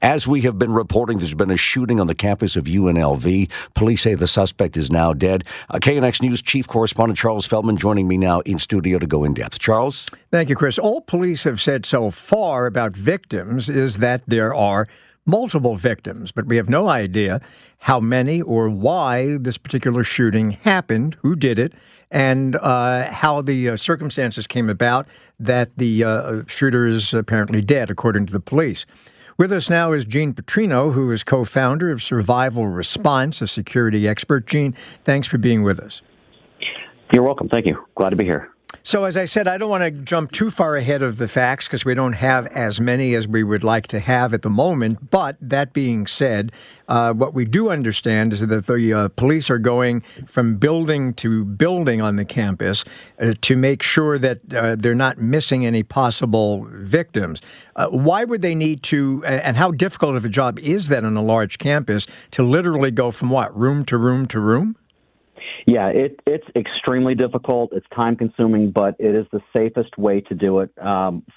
As we have been reporting, there's been a shooting on the campus of UNLV. Police say the suspect is now dead. KNX News Chief Correspondent Charles Feldman joining me now in studio to go in depth. Charles? Thank you, Chris. All police have said so far about victims is that there are multiple victims, but we have no idea how many or why this particular shooting happened, who did it, and how the circumstances came about that the shooter is apparently dead, according to the police. With us now is Gene Petrino, who is co-founder of Survival Response, a security expert. Gene, thanks for being with us. You're welcome. Thank you. Glad to be here. So, as I said, I don't want to jump too far ahead of the facts because we don't have as many as we would like to have at the moment. But that being said, what we do understand is that the police are going from building to building on the campus to make sure that they're not missing any possible victims. Why would they need to, and how difficult of a job is that on a large campus to literally go from what, room to room to room? Yeah, it's extremely difficult. It's time-consuming, but it is the safest way to do it.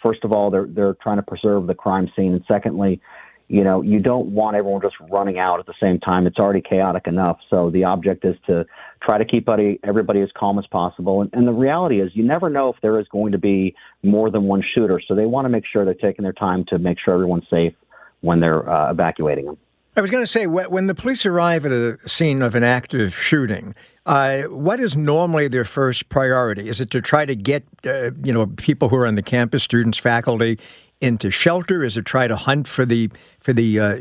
First of all, they're trying to preserve the crime scene, and secondly, you don't want everyone just running out at the same time. It's already chaotic enough. So the object is to try to keep everybody as calm as possible. And the reality is, you never know if there is going to be more than one shooter. So they want to make sure they're taking their time to make sure everyone's safe when they're evacuating them. I was going to say, when the police arrive at a scene of an active shooting, what is normally their first priority? Is it to try to get, people who are on the campus, students, faculty, into shelter? Is it try to hunt for the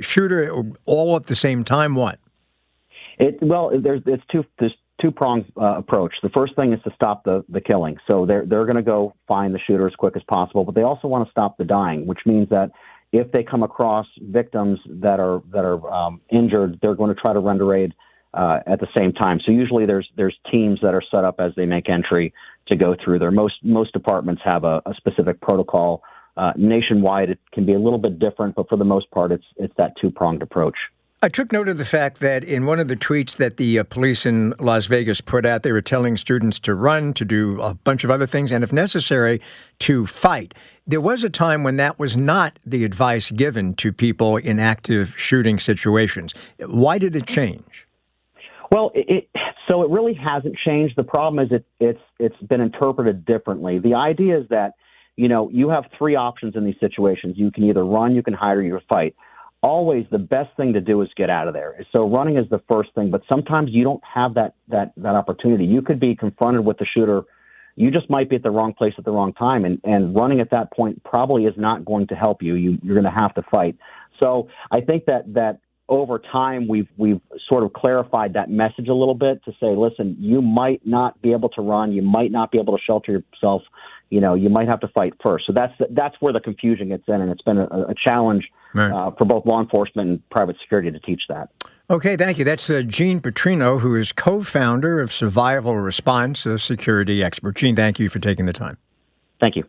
shooter, all at the same time? What? There's two-pronged approach. The first thing is to stop the killing. So they're going to go find the shooter as quick as possible, but they also want to stop the dying, which means that if they come across victims that are injured, they're going to try to render aid at the same time. So usually there's teams that are set up as they make entry to go through there. Most departments have a specific protocol. Nationwide, it can be a little bit different, but for the most part, it's that two-pronged approach. I took note of the fact that in one of the tweets that the police in Las Vegas put out, they were telling students to run, to do a bunch of other things, and if necessary, to fight. There was a time when that was not the advice given to people in active shooting situations. Why did it change? Well, so it really hasn't changed. The problem is it's been interpreted differently. The idea is that, you have three options in these situations. You can either run, you can hide, or you can fight. Always the best thing to do is get out of there. So running is the first thing, but sometimes you don't have that opportunity. You could be confronted with the shooter. You just might be at the wrong place at the wrong time, and running at that point probably is not going to help you. You're going to have to fight. So I think that over time we've sort of clarified that message a little bit to say, listen, you might not be able to run, you might not be able to shelter yourself. You might have to fight first. So that's where the confusion gets in, and it's been a challenge for both law enforcement and private security to teach that. Okay, thank you. That's Gene Petrino, who is co-founder of Survival Response, a security expert. Gene, thank you for taking the time. Thank you.